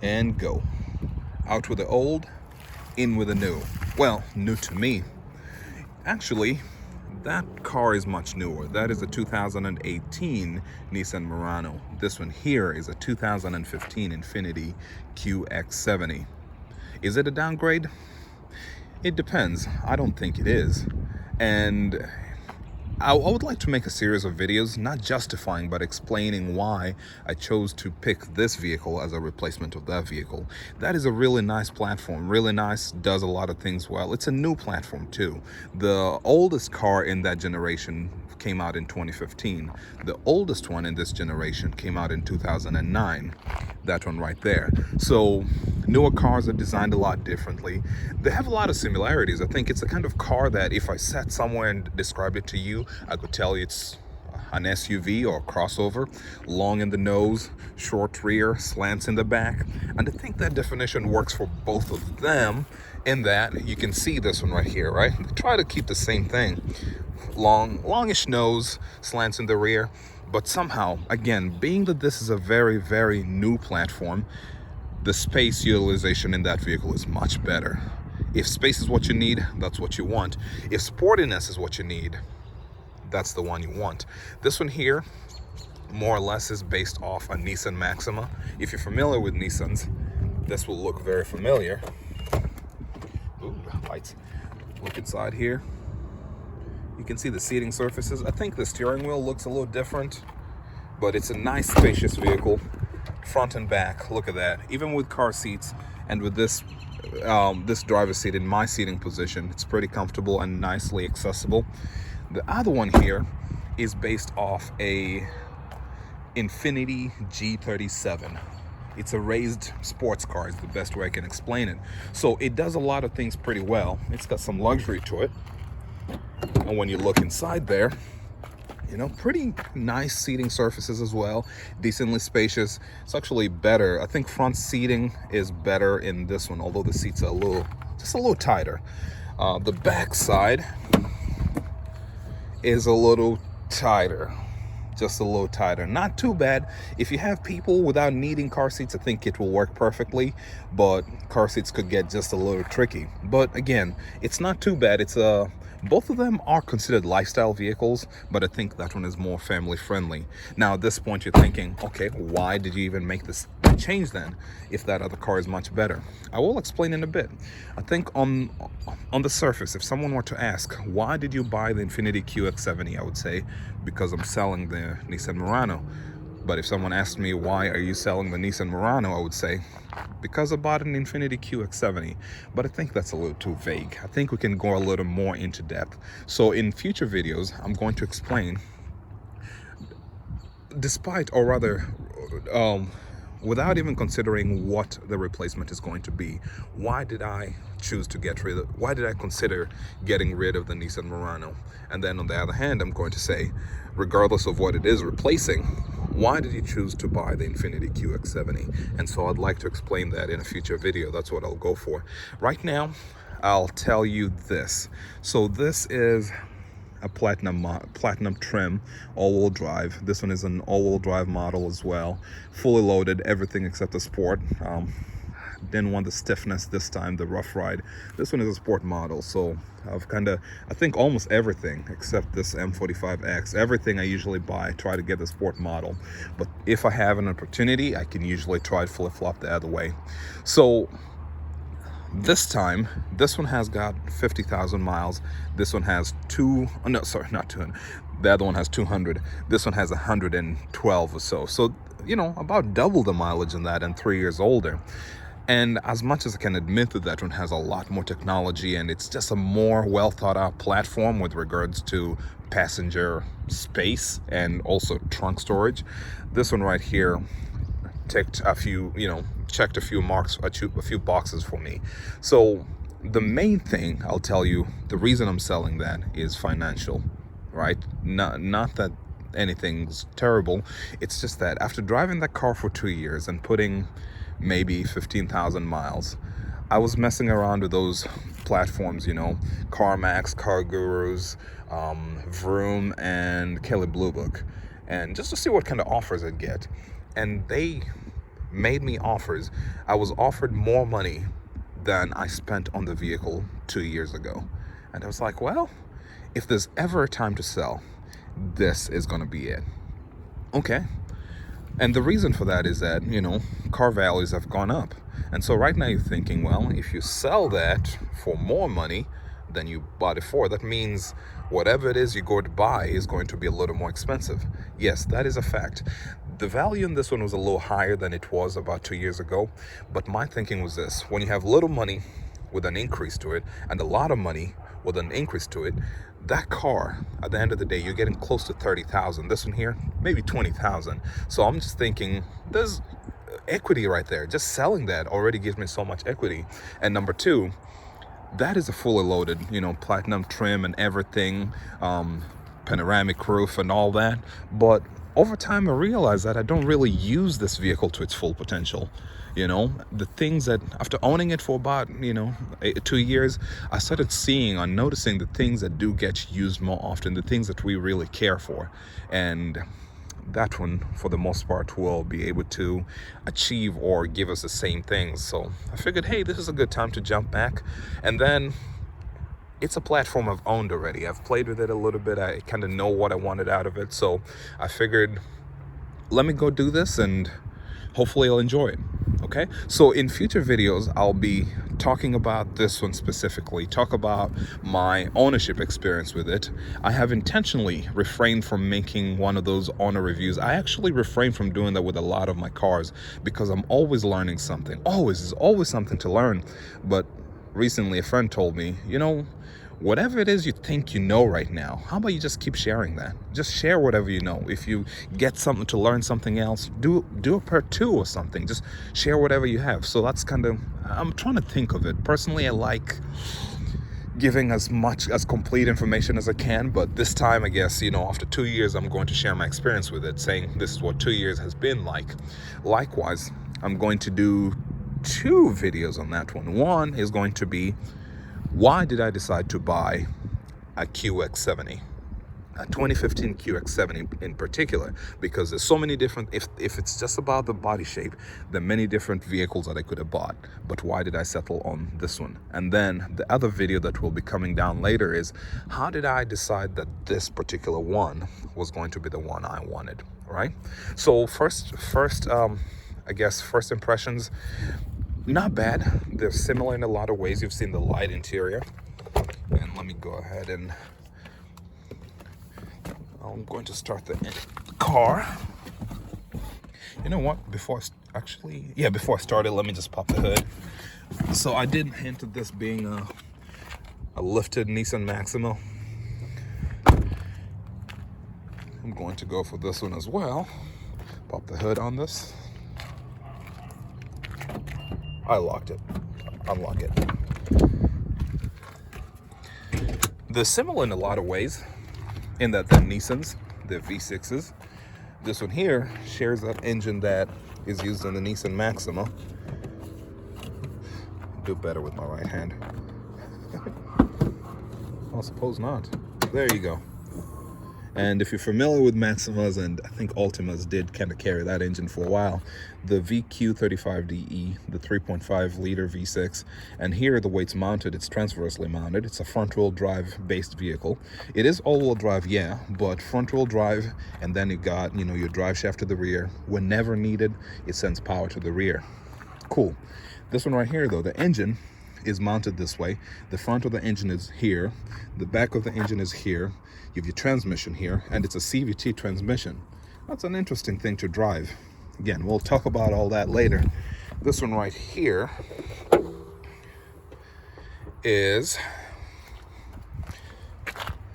and go. Out with the old, in with the new. Well, new to me. Actually, that car is much newer. That is a 2018 Nissan Murano. This one here is a 2015 Infiniti QX70. Is it a downgrade? It depends. I don't think it is. And I would like to make a series of videos, not justifying, but explaining why I chose to pick this vehicle as a replacement of that vehicle. That is a really nice platform, really nice, does a lot of things well. It's a new platform too. The oldest car in that generation came out in 2015. The oldest one in this generation came out in 2009. That one right there. So newer cars are designed a lot differently. They have a lot of similarities. I think it's the kind of car that if I sat somewhere and described it to you, I could tell you it's an SUV or a crossover, long in the nose, short rear, slants in the back. And I think that definition works for both of them in that you can see this one right here, right? They try to keep the same thing. Longish nose, slants in the rear, but somehow, again, being that this is a very, very new platform, the space utilization in that vehicle is much better. If space is what you need, that's what you want. If sportiness is what you need, that's the one you want. This one here, more or less, is based off a Nissan Maxima. If you're familiar with Nissans, this will look very familiar. Ooh, lights. Look inside here. You can see the seating surfaces. I think the steering wheel looks a little different, but it's a nice spacious vehicle, front and back. Look at that. Even with car seats and with this this driver's seat in my seating position, it's pretty comfortable and nicely accessible. The other one here is based off a Infiniti G37. It's a raised sports car is the best way I can explain it. So it does a lot of things pretty well. It's got some luxury to it. And when you look inside there, you know, pretty nice seating surfaces as well, decently spacious. It's actually better. I think front seating is better in this one, although the seats are just a little tighter. The back side is a little tighter, just a little tighter. Not too bad. If you have people without needing car seats, I think it will work perfectly, but car seats could get just a little tricky. But again, it's not too bad. It's both of them are considered lifestyle vehicles, but I think that one is more family friendly. Now at this point you're thinking, okay, why did you even make this change then if that other car is much better? I will explain in a bit. I think on the surface, if someone were to ask, why did you buy the Infiniti QX70, I would say because I'm selling the Nissan Murano. But if someone asked me, why are you selling the Nissan Murano, I would say, because I bought an Infiniti QX70. But I think that's a little too vague. I think we can go a little more into depth. So in future videos, I'm going to explain, despite, or rather, without even considering what the replacement is going to be, why did I consider getting rid of the Nissan Murano? And then on the other hand, I'm going to say, regardless of what it is replacing, why did you choose to buy the Infiniti QX70? And so I'd like to explain that in a future video. That's what I'll go for. Right now, I'll tell you this. So this is a platinum trim, all-wheel drive. This one is an all-wheel drive model as well, fully loaded, everything except the sport. Didn't want the stiffness this time, the rough ride. This one is a sport model, so I think almost everything except this M45X, everything I usually buy, try to get the sport model. But if I have an opportunity, I can usually try to flip-flop the other way. So this time, this one has got 50,000 miles. This one has not 200. The other one has 200. This one has 112 or so. So, you know, about double the mileage in that and 3 years older. And as much as I can admit that one has a lot more technology and it's just a more well thought out platform with regards to passenger space and also trunk storage, this one right here checked a few boxes for me. So the main thing I'll tell you, the reason I'm selling that is financial, right? Not that anything's terrible. It's just that after driving that car for 2 years and putting maybe 15,000 miles, I was messing around with those platforms, you know, CarMax, Car Gurus, Vroom, and Kelley Blue Book, and just to see what kind of offers I'd get. And they made me offers. I was offered more money than I spent on the vehicle 2 years ago. And I was like, well, if there's ever a time to sell, this is going to be it. Okay. And the reason for that is that, car values have gone up. And so right now you're thinking, well, if you sell that for more money than you bought it for, that means whatever it is you go to buy is going to be a little more expensive. Yes, that is a fact. The value in this one was a little higher than it was about 2 years ago. But my thinking was this: when you have little money with an increase to it and a lot of money with an increase to it, that car, at the end of the day, you're getting close to 30,000. This one here, maybe 20,000. So I'm just thinking, there's equity right there. Just selling that already gives me so much equity. And number two, that is a fully loaded, platinum trim and everything, panoramic roof and all that. But over time, I realized that I don't really use this vehicle to its full potential. The things that after owning it for about 2 years, I started seeing or noticing the things that do get used more often, the things that we really care for. And that one, for the most part, will be able to achieve or give us the same things. So I figured, hey, this is a good time to jump back. And then it's a platform I've owned already. I've played with it a little bit. I kind of know what I wanted out of it. So I figured, let me go do this and hopefully I'll enjoy it. Okay, so in future videos, I'll be talking about this one specifically, talk about my ownership experience with it. I have intentionally refrained from making one of those owner reviews. I actually refrain from doing that with a lot of my cars because I'm always learning something. There's always something to learn. But recently a friend told me, whatever it is you think you know right now, how about you just keep sharing that? Just share whatever you know. If you get something to learn something else, do a part 2 or something. Just share whatever you have. So that's I'm trying to think of it. Personally, I like giving as complete information as I can, but this time, I guess, after 2 years, I'm going to share my experience with it, saying this is what 2 years has been like. Likewise, I'm going to do 2 videos on that one. One is going to be, why did I decide to buy a QX70? A 2015 QX70 in particular, because there's so many different, if it's just about the body shape, there are many different vehicles that I could have bought. But why did I settle on this one? And then the other video that will be coming down later is, how did I decide that this particular one was going to be the one I wanted, right? So first impressions, not bad. They're similar in a lot of ways. You've seen the light interior. And let me go ahead and I'm going to start the car. You know what? Before I started, let me just pop the hood. So I did hint at this being a lifted Nissan Maxima. I'm going to go for this one as well. Pop the hood on this. I locked it. Unlock it. They're similar in a lot of ways, in that they're Nissans, they're V6s. This one here shares that engine that is used in the Nissan Maxima. Do better with my right hand. I suppose not. There you go. And if you're familiar with Maximas, and I think Ultimas did kind of carry that engine for a while, the VQ35DE, the 3.5 liter V6, and here the way it's mounted, it's transversely mounted. It's a front-wheel drive based vehicle. It is all-wheel drive, yeah, but front-wheel drive, and then you got, your drive shaft to the rear. Whenever needed, it sends power to the rear. Cool. This one right here, though, the engine is mounted this way. The front of the engine is here. The back of the engine is here. You have your transmission here, and it's a CVT transmission. That's an interesting thing to drive. Again, we'll talk about all that later. This one right here is,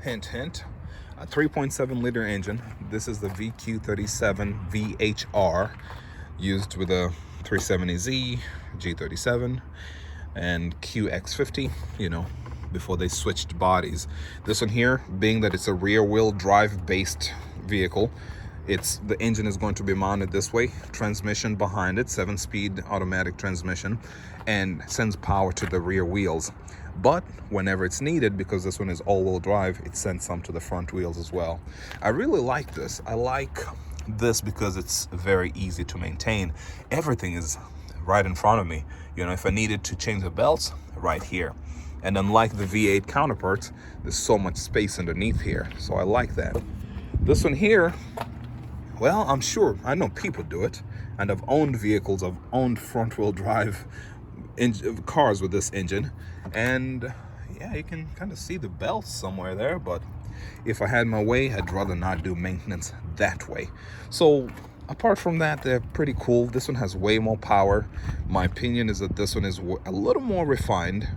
hint, a 3.7 liter engine. This is the VQ37 VHR, used with a 370Z, G37, and QX70, before they switched bodies. This one here, being that it's a rear-wheel drive-based vehicle, the engine is going to be mounted this way, transmission behind it, 7-speed automatic transmission, and sends power to the rear wheels. But whenever it's needed, because this one is all-wheel drive, it sends some to the front wheels as well. I really like this. I like this because it's very easy to maintain. Everything is right in front of me. You know, if I needed to change the belts, right here. And unlike the V8 counterparts, there's so much space underneath here. So I like that. This one here, well, I'm sure, I know people do it. And I've owned vehicles, I've owned front-wheel drive cars with this engine. And yeah, you can kind of see the belts somewhere there, but if I had my way, I'd rather not do maintenance that way. So apart from that, they're pretty cool. This one has way more power. My opinion is that this one is a little more refined.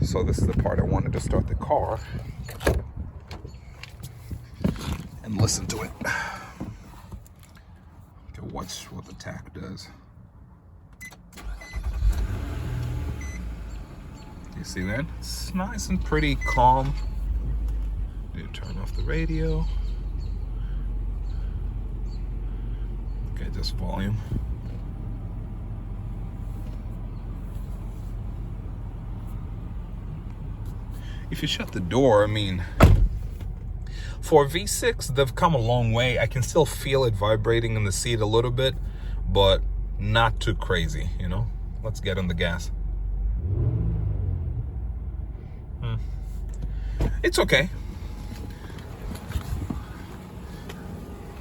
So this is the part I wanted to start the car and listen to it. Okay, watch what the tach does. You see that? It's nice and pretty calm. You turn off the radio. Okay, just volume. If you shut the door, I mean, for a V6, they've come a long way. I can still feel it vibrating in the seat a little bit, but not too crazy, you know? Let's get on the gas. It's okay.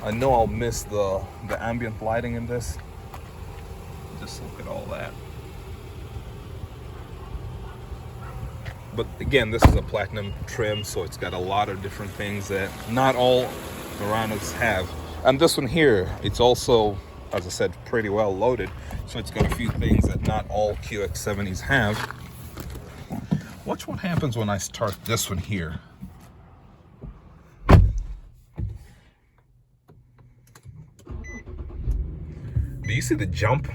I know I'll miss the ambient lighting in this. Just look at all that. But again, this is a platinum trim, so it's got a lot of different things that not all Muranos have. And this one here, it's also, as I said, pretty well loaded. So it's got a few things that not all QX70s have. Watch what happens when I start this one here. Do you see the jump?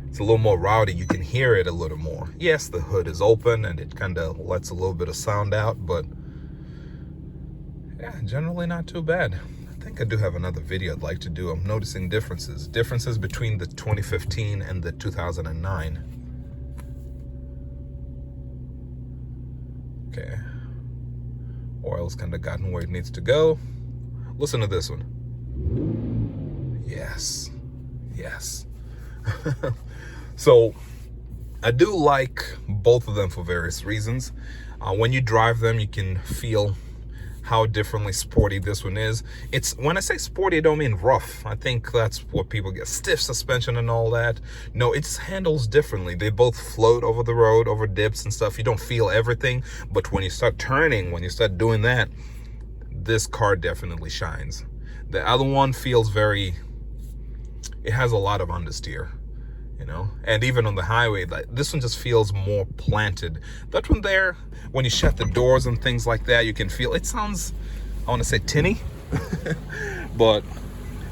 It's a little more rowdy. You can hear it a little more. Yes, the hood is open and it kind of lets a little bit of sound out, but yeah, generally not too bad. I think I do have another video I'd like to do. I'm noticing differences between the 2015 and the 2009. Okay, oil's kind of gotten where it needs to go. Listen to this one. Yes, yes. So I do like both of them for various reasons. When you drive them, you can feel how differently sporty this one is. It's, when I say sporty, I don't mean rough. I think that's what people get, stiff suspension and all that. No, it handles differently. They both float over the road, over dips and stuff. You don't feel everything, but when you start turning, when you start doing that, this car definitely shines. The other one feels very, it has a lot of understeer, you know, and even on the highway, like, this one just feels more planted. That one there, when you shut the doors and things like that, you can feel, it sounds, I want to say tinny, but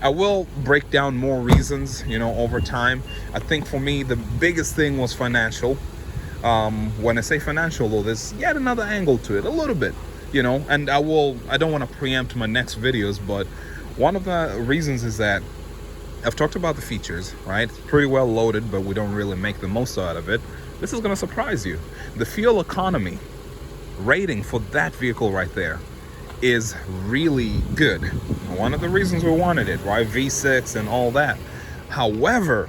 I will break down more reasons, you know, over time. I think for me, the biggest thing was financial. When I say financial, though, there's yet another angle to it, a little bit, you know, and I don't want to preempt my next videos, but one of the reasons is that I've talked about the features, right? It's pretty well loaded, but we don't really make the most out of it. This is gonna surprise you. The fuel economy rating for that vehicle right there is really good. One of the reasons we wanted it, right? V6 and all that. However,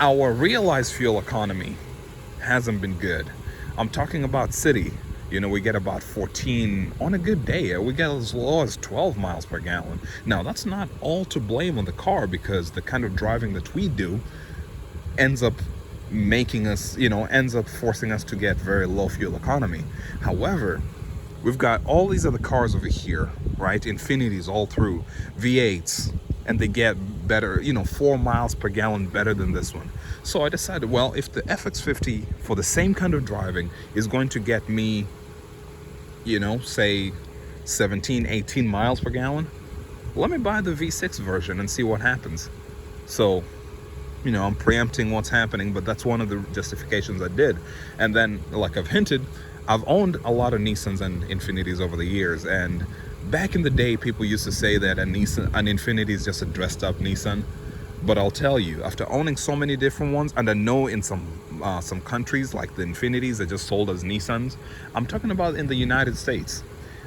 our realized fuel economy hasn't been good. I'm talking about city. You know, we get about 14 on a good day. We get as low as 12 miles per gallon. Now, that's not all to blame on the car, because the kind of driving that we do ends up making us, you know, ends up forcing us to get very low fuel economy. However, we've got all these other cars over here, right? Infinitis all through, V8s, and they get better, you know, 4 miles per gallon better than this one. So I decided, well, if the FX50 for the same kind of driving is going to get me, you know, say 17, 18 miles per gallon, let me buy the V6 version and see what happens. So, you know, I'm preempting what's happening, but that's one of the justifications I did. And then, like I've hinted, I've owned a lot of Nissans and Infinitis over the years, and back in the day, people used to say that an Infiniti is just a dressed up Nissan. But I'll tell you, after owning so many different ones, and I know in some countries like the Infinitis are just sold as Nissans, I'm talking about in the United States,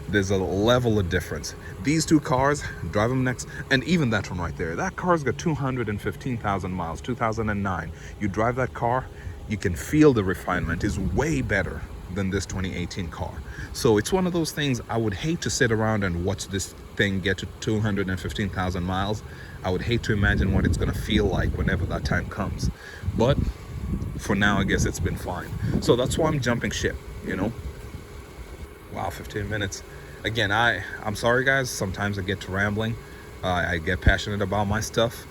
There's a level of difference. These two cars, drive them next, and even that one right there, that car's got 215,000 miles, 2009. You drive that car, you can feel the refinement is way better than this 2018 car. So it's one of those things, I would hate to sit around and watch this thing get to 215,000 miles. I would hate to imagine what it's gonna feel like whenever that time comes. But for now, I guess it's been fine. So that's why I'm jumping ship, you know? Wow, 15 minutes. Again, I'm sorry guys, sometimes I get to rambling. I get passionate about my stuff.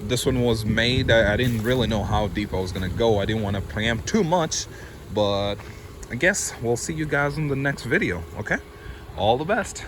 This one was made, I didn't really know how deep I was gonna go. I didn't want to preempt too much, but I guess we'll see you guys in the next video, okay? All the best.